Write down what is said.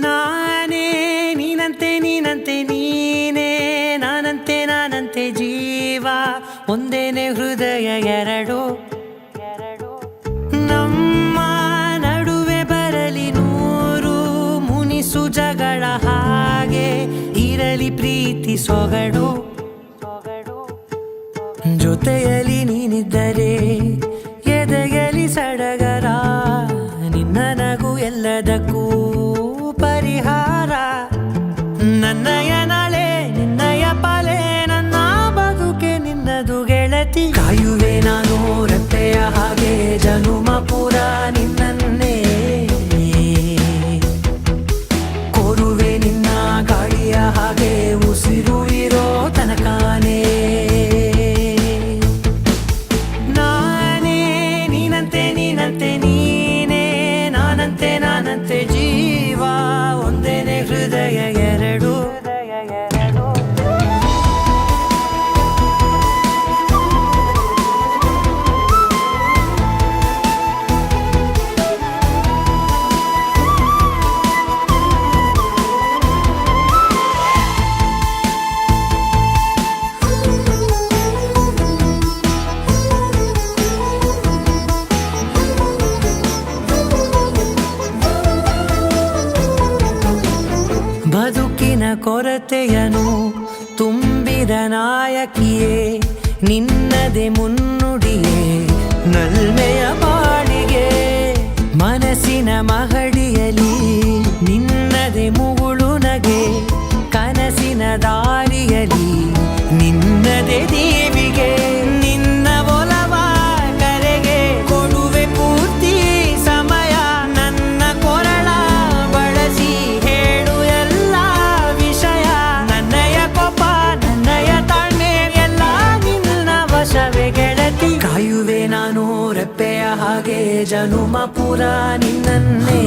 ನಾನೇ ನೀನಂತೆ ನೀನಂತೆ ನೀನೇ ನಾನಂತೆ ನಾನಂತೆ ಜೀವ ಒಂದೇನೆ ಹೃದಯ ಎರಡು ನಮ್ಮ ನಡುವೆ ಬರಲಿ ನೂರು ಮುನಿಸು ಜಗಳ ಹಾಗೆ ಇರಲಿ ಪ್ರೀತಿ ಸೊಗಡು ಜೊತೆಯಲ್ಲಿ ನೀನಿದ್ದರೆ ಎದೆಯಲಿ ಸಡಗರ ನಿನ್ನ ನಗು ಎಲ್ಲದಕ್ಕೂ ಪರಿಹಾರ ನನ್ನಯ ನಾಳೆ ನಿನ್ನಯ ಪಾಲೆ ನನ್ನ ಬದುಕೆ ನಿನ್ನದು ಗೆಳತಿ ಕಾಯುವೆ ನಾನು ರೆಪ್ಪೆಯ ಹಾಗೆ ಜನುಮ ಪೂರ ನಿನ್ನನ್ನೇ ಕೋರುವೆ ನಿನ್ನ ಗಾಳಿಯ ಹಾಗೆ ಉಸಿರು ಇರೋ ತನಕಾನೇ ನಾನೇ ನೀನಂತೆ ನೀನಂತೆ ನೀನೇ ನಾನಂತೆ ನಾನಂತೆ ಜೀವ ಒಂದೇನೆ ಹೃದಯ ಎರಡು ಬದುಕಿನ ಕೊರತೆಯನು ತುಂಬಿದ ನಾಯಕಿಯೇ ನಿನ್ನದೆ ಮುನ್ನುಡಿಯೇ ನಲ್ಮೆಯ ಬಾಳಿಗೆ ಮನಸ್ಸಿನ ಮಹಡಿಯಲಿ ನಿನ್ನದೆ ಮುಗುಳು ನಗೆ ಕನಸಿನ ದಾರಿಯಲಿ ನಿನ್ನದೆ ದೇವಿಗೆ ನಿನ್ನ ಒಲವ ಕರೆಗೆ ಕೊಡುವೆ ಪೂರ್ತಿ ಸಮಯ ನನ್ನ ಕೊರಳ ಬಳಸಿ ಹೇಳು ಎಲ್ಲ ವಿಷಯ ನನ್ನಯ ಕೋಪ ನನ್ನಯ ತಾಳ್ಮೆ ಎಲ್ಲ ನಿನ್ನ ವಶವೇ ಗೆಳತಿ ಕಾಯುವೆ ನಾನು ರೆಪ್ಪೆಯ ಹಾಗೆ ಜನುಮ ಪುರ ನಿನ್ನನ್ನೇ